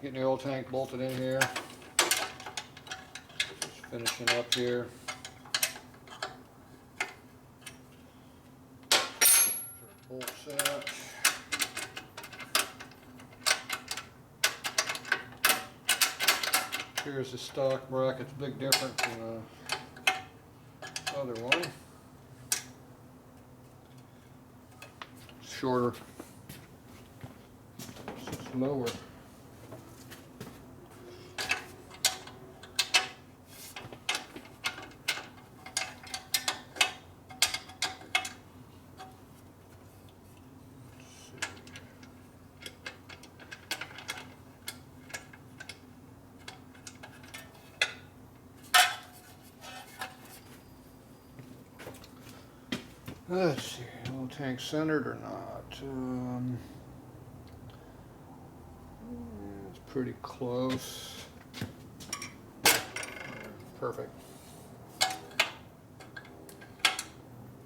Getting the oil tank bolted in here. Just finishing up here. Bolt set. Here's the stock bracket. It's a big difference from the other one. It's shorter. It's just lower. Let's see, oil tank centered or not. It's pretty close. Perfect.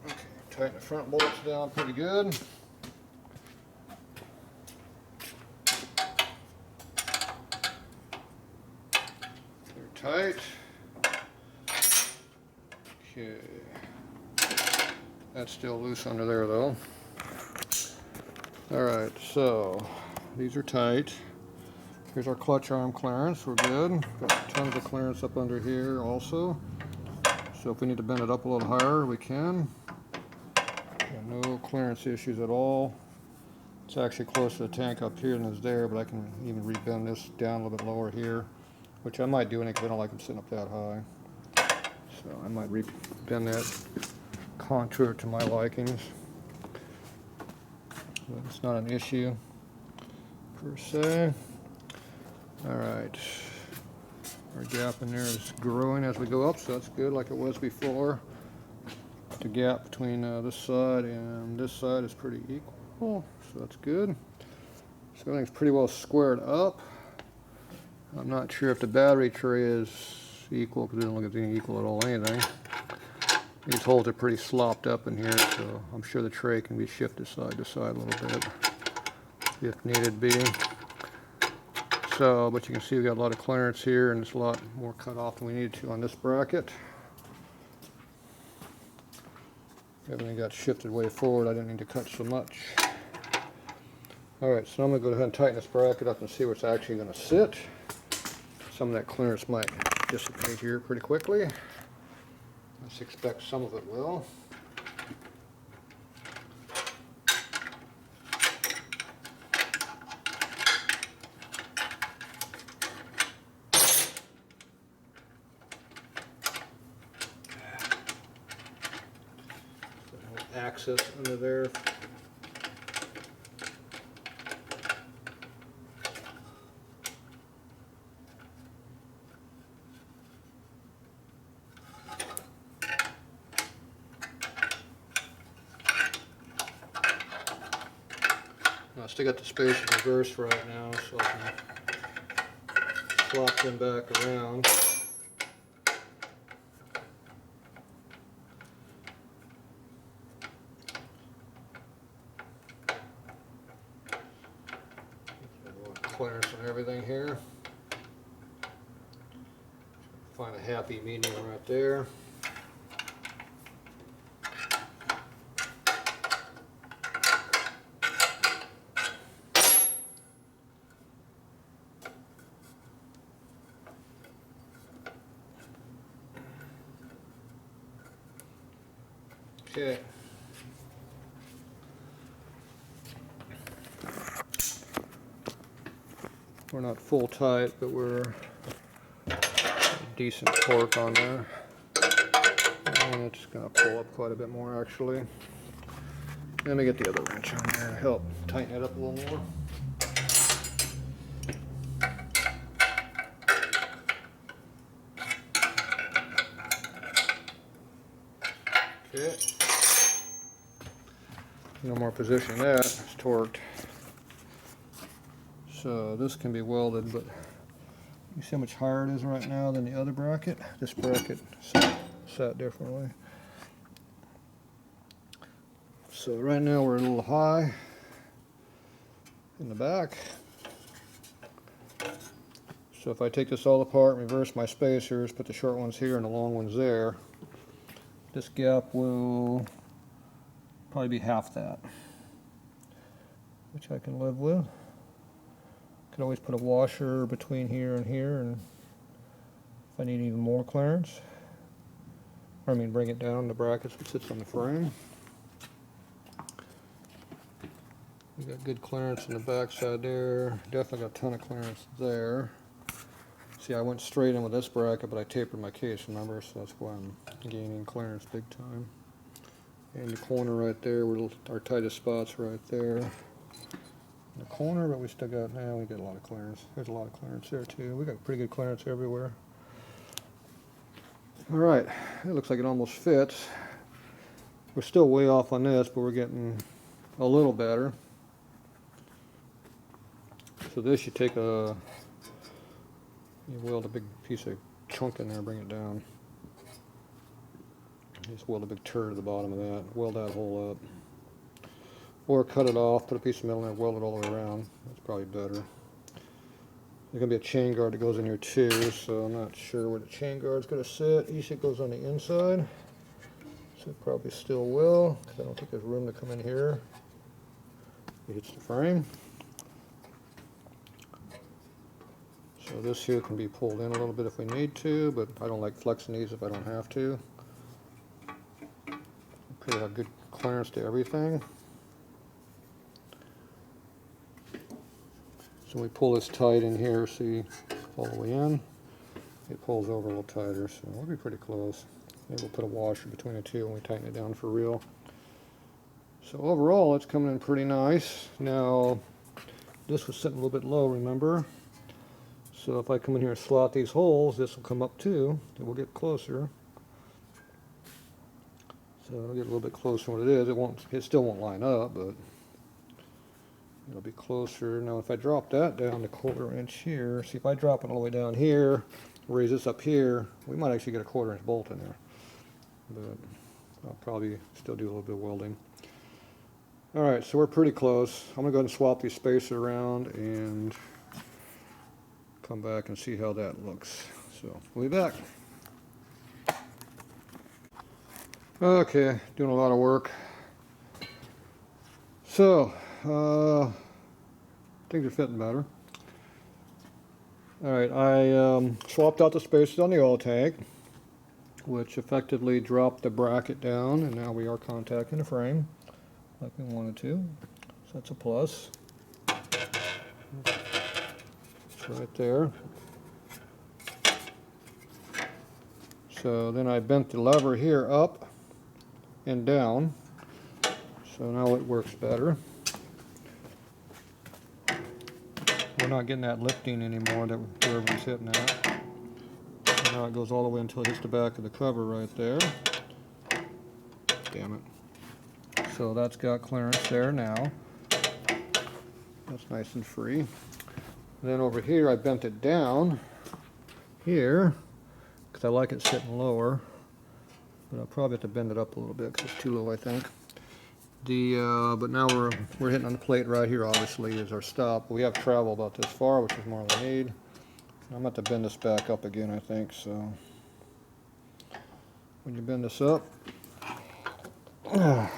Okay, tighten the front bolts down pretty good. They're tight. Okay. That's still loose under there though. Alright, so these are tight. Here's our clutch arm clearance. We're good. Got tons of clearance up under here also. So if we need to bend it up a little higher, we can. Got no clearance issues at all. It's actually closer to the tank up here than it's there, but I can even rebend this down a little bit lower here, which I might do because I don't like them sitting up that high. So I might rebend that contour to my likings, but it's not an issue per se. Alright, our gap in there is growing as we go up, so that's good, like it was before. The gap between this side and this side is pretty equal, so that's good. So everything's pretty well squared up. I'm not sure if the battery tray is equal, because it doesn't look like it's equal at all anything. These holes are pretty slopped up in here, so I'm sure the tray can be shifted side to side a little bit if needed be. So, but you can see we got a lot of clearance here, and it's a lot more cut off than we needed to on this bracket. Everything got shifted way forward. I didn't need to cut so much. Alright, so I'm going to go ahead and tighten this bracket up and see where it's actually going to sit. Some of that clearance might dissipate here pretty quickly. Let's expect some of it will. Access under there. I still got the space in reverse right now, so I can swap them back around. Clearance on everything here. Find a happy medium right there. Okay. We're not full tight, but we're decent torque on there. And it's going to pull up quite a bit more actually. Let me get the other wrench on there to help tighten it up a little more. Okay. No more position that, it's torqued. So this can be welded, but you see how much higher it is right now than the other bracket? This bracket sat differently. So right now we're a little high in the back. So if I take this all apart, reverse my spacers, put the short ones here and the long ones there, this gap will probably be half that, which I can live with. Could always put a washer between here and here, and if I need even more clearance, or I mean bring it down the brackets which sits on the frame. We got good clearance in the back side there. Definitely got a ton of clearance there. See, I went straight in with this bracket, but I tapered my case, remember? So that's why I'm gaining clearance big time. And the corner right there, where our tightest spots right there. In the corner, but we still got, now we got a lot of clearance. There's a lot of clearance there too. We got pretty good clearance everywhere. All right, it looks like it almost fits. We're still way off on this, but we're getting a little better. So this, you take you weld a big piece of chunk in there, bring it down. Just weld a big turd at the bottom of that, weld that hole up. Or cut it off, put a piece of metal in there, weld it all the way around. That's probably better. There's going to be a chain guard that goes in here too, so I'm not sure where the chain guard's going to sit. Usually it goes on the inside, so it probably still will, because I don't think there's room to come in here. It hits the frame. So this here can be pulled in a little bit if we need to, but I don't like flexing these if I don't have to. Pretty have good clearance to everything. So we pull this tight in here, see, all the way in. It pulls over a little tighter, so we'll be pretty close. Maybe we'll put a washer between the two when we tighten it down for real. So overall, it's coming in pretty nice. Now, this was sitting a little bit low, remember? So if I come in here and slot these holes, this will come up too, and we'll get closer. So it'll get a little bit closer to what it is. It still won't line up, but it'll be closer. Now if I drop that down to 1/4 inch here, see if I drop it all the way down here, raise this up here, we might actually get a 1/4 inch bolt in there. But I'll probably still do a little bit of welding. Alright, so we're pretty close. I'm going to go ahead and swap these spacers around and come back and see how that looks. So we'll be back. Okay, doing a lot of work. So, things are fitting better. Alright, I swapped out the spacers on the oil tank, which effectively dropped the bracket down, and now we are contacting the frame like we wanted to. So that's a plus. It's right there. So then I bent the lever here up and down, so now it works better. We're not getting that lifting anymore that wherever it's hitting at. So now it goes all the way until it hits the back of the cover right there. Damn it. So that's got clearance there now. That's nice and free. Then over here I bent it down here because I like it sitting lower. But I'll probably have to bend it up a little bit because it's too low, I think. But now we're hitting on the plate right here, obviously, is our stop. We have travel about this far, which is more than we need. I'm going to have to bend this back up again, I think. So when you bend this up, to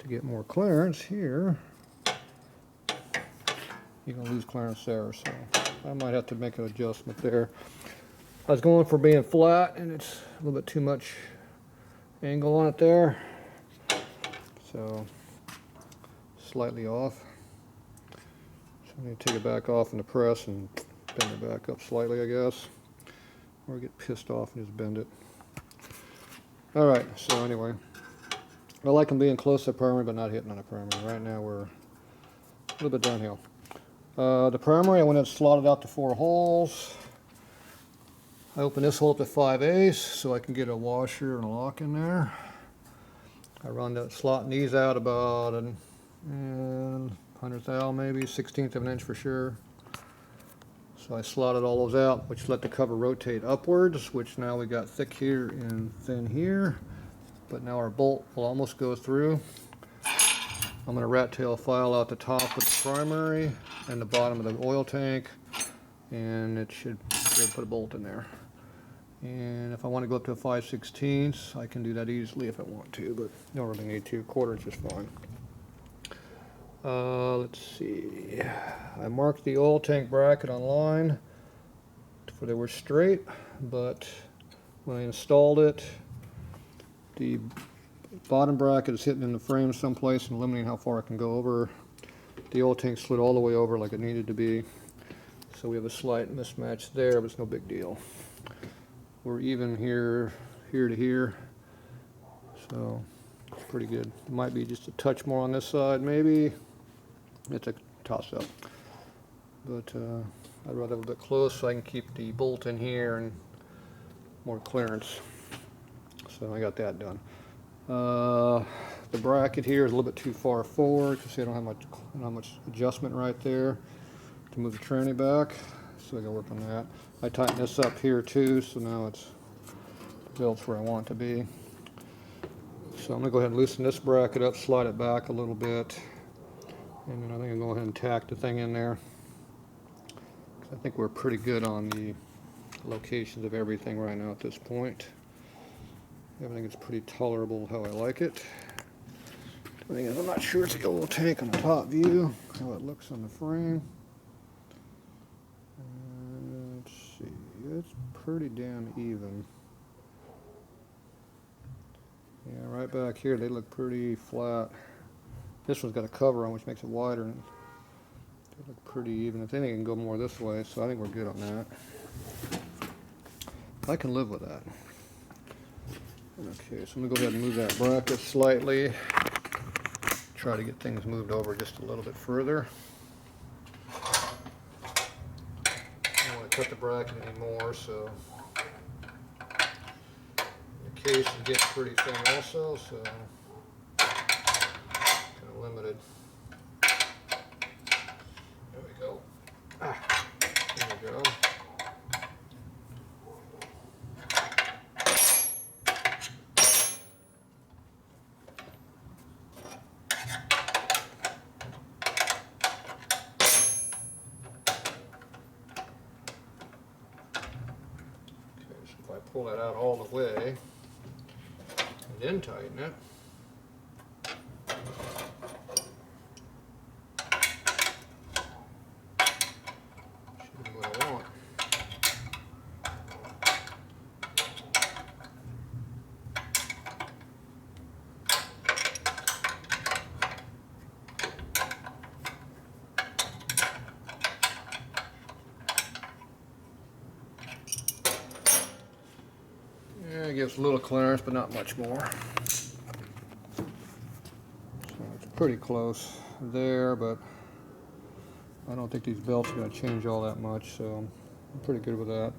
get more clearance here, you're going to lose clearance there. So I might have to make an adjustment there. I was going for being flat, and it's a little bit too much angle on it there, so slightly off. So I need to take it back off in the press and bend it back up slightly, I guess, or get pissed off and just bend it. All right, so anyway, I like them being close to the primary but not hitting on the primary. Right now we're a little bit downhill. The primary, I went and slotted out the 4 holes. I opened this hole up to 5/8 so I can get a washer and a lock in there. I run that slotting these out about a 100th thou, maybe 1/16 of an inch for sure. So I slotted all those out, which let the cover rotate upwards, which now we got thick here and thin here. But now our bolt will almost go through. I'm going to rat tail file out the top of the primary and the bottom of the oil tank. and it should be able to put a bolt in there. And if I want to go up to a 5/16, I can do that easily if I want to, but don't really need to. 1/4 inch is fine. Let's see. I marked the oil tank bracket online for they were straight, but when I installed it, the bottom bracket is hitting in the frame someplace and limiting how far I can go over. The oil tank slid all the way over like it needed to be, so we have a slight mismatch there, but it's no big deal. We're even here to here, so it's pretty good. It might be just a touch more on this side, maybe. It's a toss-up, but I'd rather have a bit close so I can keep the bolt in here and more clearance. So I got that done. The bracket here is a little bit too far forward because I don't have much adjustment right there to move the tranny back. So I gotta work on that. I tightened this up here too, so now it's built where I want it to be. So I'm gonna go ahead and loosen this bracket up, slide it back a little bit, and then I think I'll go ahead and tack the thing in there. I think we're pretty good on the locations of everything right now at this point. Everything is pretty tolerable how I like it. The thing is, I'm not sure it's the oil tank on the top view, how it looks on the frame. Let's see, it's pretty damn even. Yeah, right back here they look pretty flat. This one's got a cover on which makes it wider. And they look pretty even. If anything, it can go more this way, so I think we're good on that. I can live with that. Okay, so I'm going to go ahead and move that bracket slightly. Try to get things moved over just a little bit further. I don't want to cut the bracket anymore, so the case is getting pretty thin also, so kind of limited. There we go. There we go. Pull that out all the way and then tighten it. Should be what I want. It gives a little clearance, but not much more. So it's pretty close there, but I don't think these belts are going to change all that much, so I'm pretty good with that.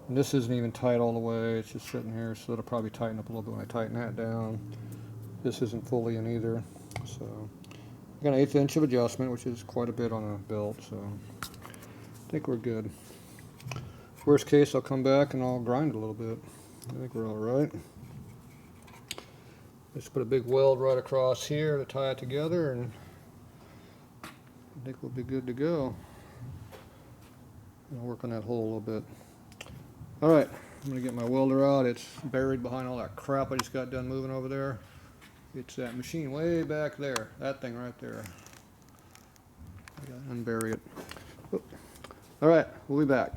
And this isn't even tight all the way, it's just sitting here, so it'll probably tighten up a little bit when I tighten that down. This isn't fully in either, so I got an 1/8 inch of adjustment, which is quite a bit on a belt, so I think we're good. Worst case, I'll come back and I'll grind it a little bit. I think we're all right. Let's put a big weld right across here to tie it together, and I think we'll be good to go. I'll work on that hole a little bit. All right, I'm gonna get my welder out. It's buried behind all that crap I just got done moving over there. It's that machine way back there, that thing right there. I gotta unbury it. All right, we'll be back.